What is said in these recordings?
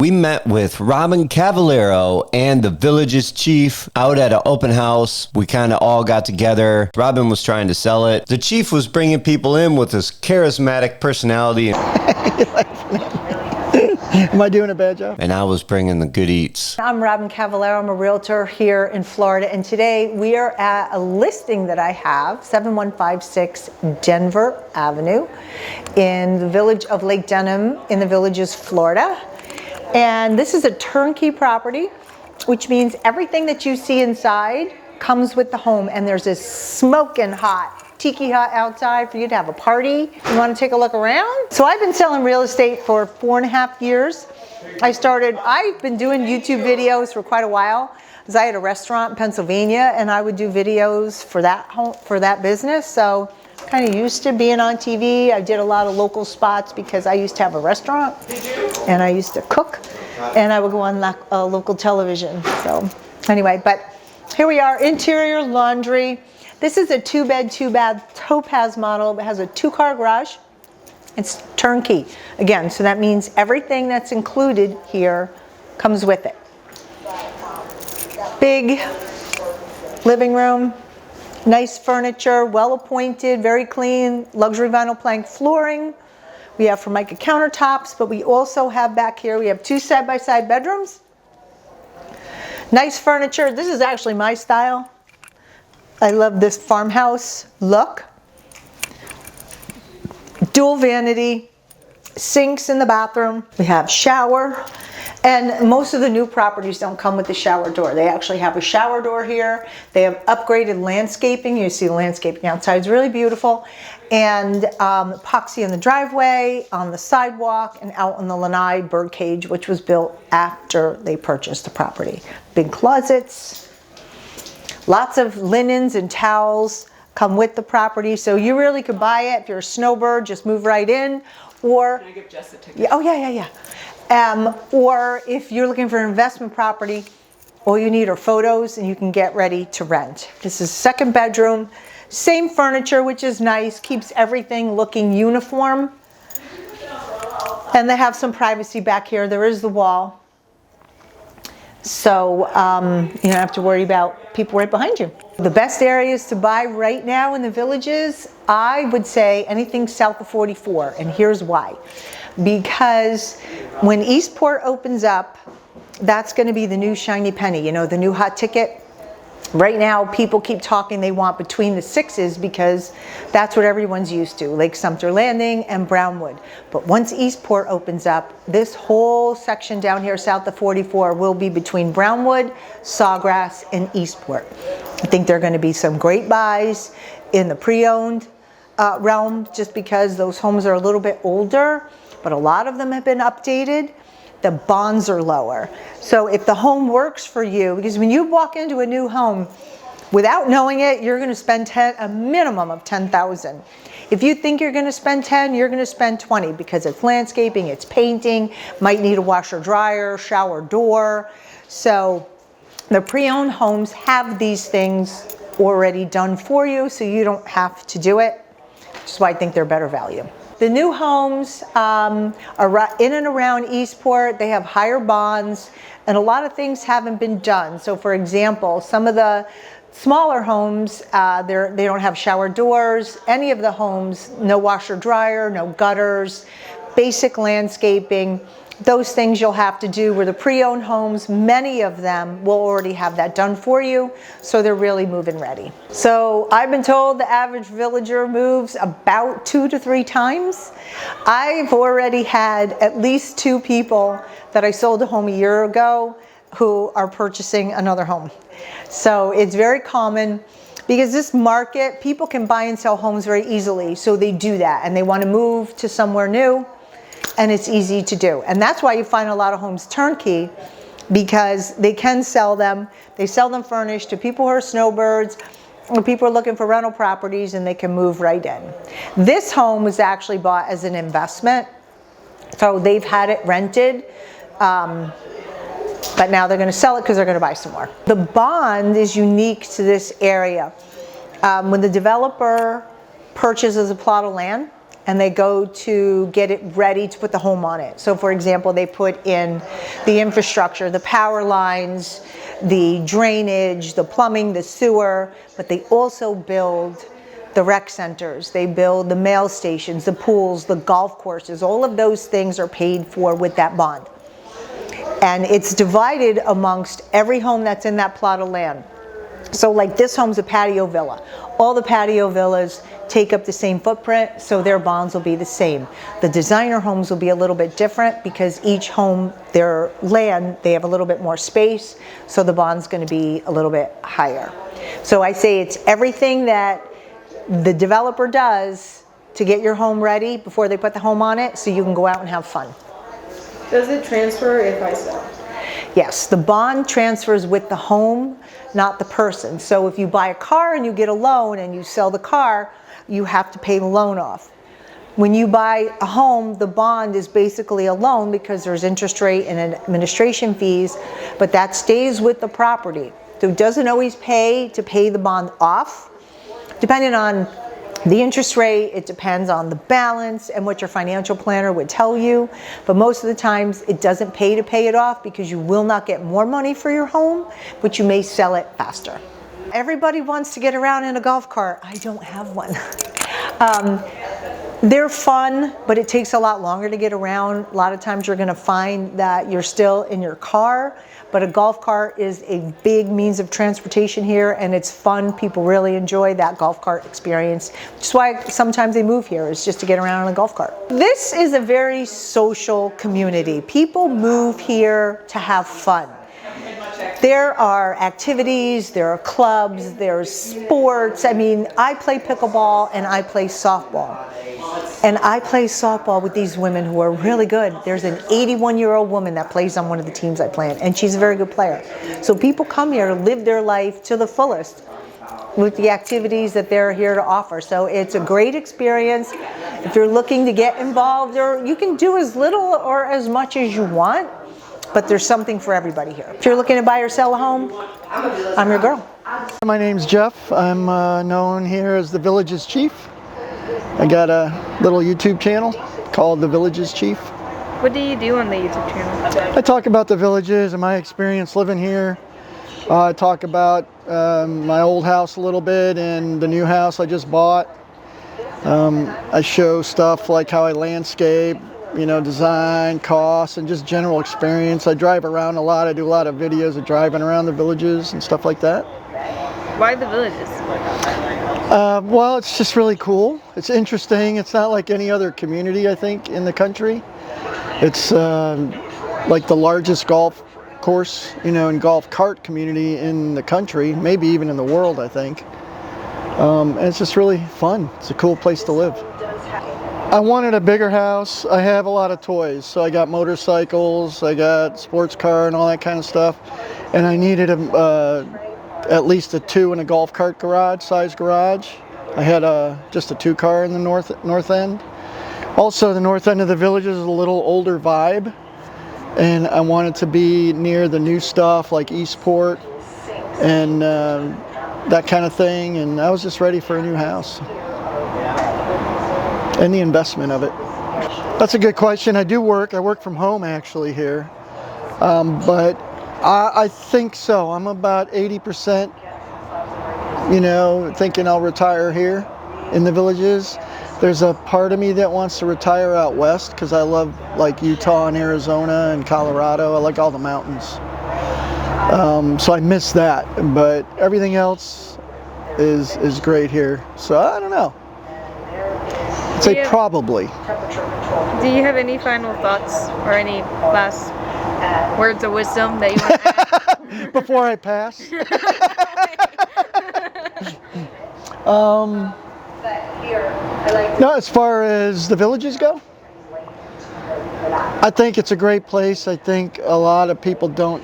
We met with Robyn Cavallero and the village's chief out at an open house. We kind of all got together. Robyn was trying to sell it. The chief was bringing people in with his charismatic personality. Am I doing a bad job? And I was bringing the good eats. I'm Robyn Cavallero. I'm a realtor here in Florida, and today we are at a listing that I have, 7156 Denver Avenue in the village of Lake Denham in the Villages, Florida. And this is a turnkey property, which means everything that you see inside comes with the home, and there's this smoking hot tiki hut outside for you to have a party. You want to take a look around? So I've been selling real estate for 4.5 years. I've been doing YouTube videos for quite a while, because I had a restaurant in Pennsylvania and I would do videos for that business. So kind of used to being on TV. I did a lot of local spots because I used to have a restaurant and I used to cook, and I would go on local television. So anyway, but here we are, interior laundry. This is a 2-bed, 2-bath Topaz model. It has a 2-car garage. It's turnkey. Again, so that means everything that's included here comes with it. Big living room, nice furniture, well appointed, very clean, luxury vinyl plank flooring. We have Formica countertops, but we also have back here, we have 2 side-by-side bedrooms. Nice furniture. This is actually my style. I love this farmhouse look. Dual vanity, sinks in the bathroom. We have shower, and most of the new properties don't come with the shower door. They actually have a shower door here. They have upgraded landscaping. You see the landscaping outside is really beautiful. And epoxy in the driveway, on the sidewalk, and out on the lanai birdcage, which was built after they purchased the property. Big closets. Lots of linens and towels come with the property, so you really could buy it. If you're a snowbird, just move right in. Or, can I give Jess a ticket? Yeah, oh yeah. Or if you're looking for an investment property, all you need are photos and you can get ready to rent. This is 2nd bedroom, same furniture, which is nice, keeps everything looking uniform. And they have some privacy back here. There is the wall. So you don't have to worry about people right behind you. The best areas to buy right now in the Villages, I would say anything south of 44, and here's why. Because when Eastport opens up, that's going to be the new shiny penny, you know, the new hot ticket. Right now, people keep talking they want between the 6s because that's what everyone's used to, Lake Sumter Landing and Brownwood. But once Eastport opens up, this whole section down here south of 44 will be between Brownwood, Sawgrass, and Eastport. I think there are going to be some great buys in the pre-owned realm, just because those homes are a little bit older, but a lot of them have been updated. The bonds are lower. So if the home works for you, because when you walk into a new home, without knowing it, you're going to spend a minimum of $10,000. If you think you're going to spend 10, you're going to spend 20 because it's landscaping, it's painting, might need a washer dryer, shower door. So the pre-owned homes have these things already done for you, so you don't have to do it, which is why I think they're better value. The new homes are in and around Eastport. They have higher bonds, and a lot of things haven't been done. So for example, some of the smaller homes, they don't have shower doors. Any of the homes, no washer dryer, no gutters, basic landscaping. Those things you'll have to do. Where the pre-owned homes, many of them will already have that done for you, so they're really move-in ready. So I've been told the average villager moves about 2 to 3 times. I've already had at least 2 people that I sold a home a year ago who are purchasing another home. So it's very common, because this market, people can buy and sell homes very easily, so they do that, and they want to move to somewhere new. And it's easy to do. And that's why you find a lot of homes turnkey, because they can sell them. They sell them furnished to people who are snowbirds, or people are looking for rental properties, and they can move right in. This home was actually bought as an investment. So they've had it rented, but now they're going to sell it because they're going to buy some more. The bond is unique to this area. When the developer purchases a plot of land, and they go to get it ready to put the home on it. So for example, they put in the infrastructure, the power lines, the drainage, the plumbing, the sewer, but they also build the rec centers, they build the mail stations, the pools, the golf courses. All of those things are paid for with that bond. And it's divided amongst every home that's in that plot of land. So like this home's a patio villa. All the patio villas take up the same footprint, so their bonds will be the same. The designer homes will be a little bit different because each home, their land, they have a little bit more space, so the bond's going to be a little bit higher. So I say it's everything that the developer does to get your home ready before they put the home on it, so you can go out and have fun. Does it transfer if I sell? Yes, the bond transfers with the home, not the person. So if you buy a car and you get a loan and you sell the car, you have to pay the loan off. When you buy a home, the bond is basically a loan because there's interest rate and administration fees, but that stays with the property. So it doesn't always pay to pay the bond off. Depending on the interest rate, it depends on the balance and what your financial planner would tell you. But most of the times it doesn't pay to pay it off because you will not get more money for your home, but you may sell it faster. Everybody wants to get around in a golf cart. I don't have one. They're fun, but it takes a lot longer to get around. A lot of times you're going to find that you're still in your car, but a golf cart is a big means of transportation here, and it's fun. People really enjoy that golf cart experience, which is why sometimes they move here, is just to get around in a golf cart. This is a very social community. People move here to have fun. There are activities, there are clubs, there's sports. I mean, I play pickleball and I play softball. And I play softball with these women who are really good. There's an 81-year-old woman that plays on one of the teams I play in, and she's a very good player. So people come here to live their life to the fullest with the activities that they're here to offer. So it's a great experience. If you're looking to get involved, or you can do as little or as much as you want, but there's something for everybody here. If you're looking to buy or sell a home, I'm your girl. My name's Jeff. I'm known here as the Village's Chief. I got a little YouTube channel called The Village's Chief. What do you do on the YouTube channel? I talk about the villages and my experience living here. I talk about my old house a little bit and the new house I just bought. I show stuff like how I landscape, you know, design, costs, and just general experience. I drive around a lot. I do a lot of videos of driving around the villages and stuff like that. Why the villages? Well, it's just really cool. It's interesting. It's not like any other community, I think, in the country. It's like the largest golf course, you know, and golf cart community in the country, maybe even in the world, I think. And it's just really fun. It's a cool place to live. I wanted a bigger house. I have a lot of toys, so I got motorcycles, I got sports car and all that kind of stuff, and I needed at least a 2 and a golf cart garage, size garage. I had just a 2 car in the north end. Also, the north end of the village is a little older vibe, and I wanted to be near the new stuff like Eastport and that kind of thing, and I was just ready for a new house. And the investment of it. That's a good question. I do work. I work from home actually here, but I think so. I'm about 80%, you know, thinking I'll retire here in the villages. There's a part of me that wants to retire out west because I love like Utah and Arizona and Colorado. I like all the mountains. So I miss that, but everything else is great here. So I don't know. I'd say probably. Do you have any final thoughts or any last words of wisdom that you want to add? Before I pass? No, as far as the villages go, I think it's a great place. I think a lot of people don't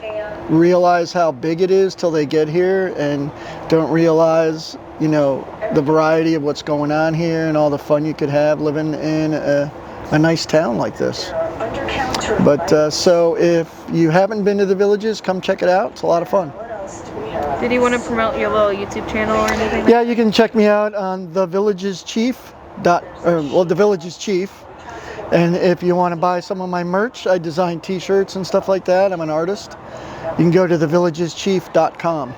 realize how big it is till they get here and don't realize, you know, the variety of what's going on here and all the fun you could have living in a nice town like this. But so if you haven't been to the villages, come check it out. It's a lot of fun. Did you want to promote your little YouTube channel or anything? Yeah, you can check me out on The Village's Chief The Village's Chief. And if you want to buy some of my merch, I design t-shirts and stuff like that. I'm an artist. You can go to thevillageschief.com.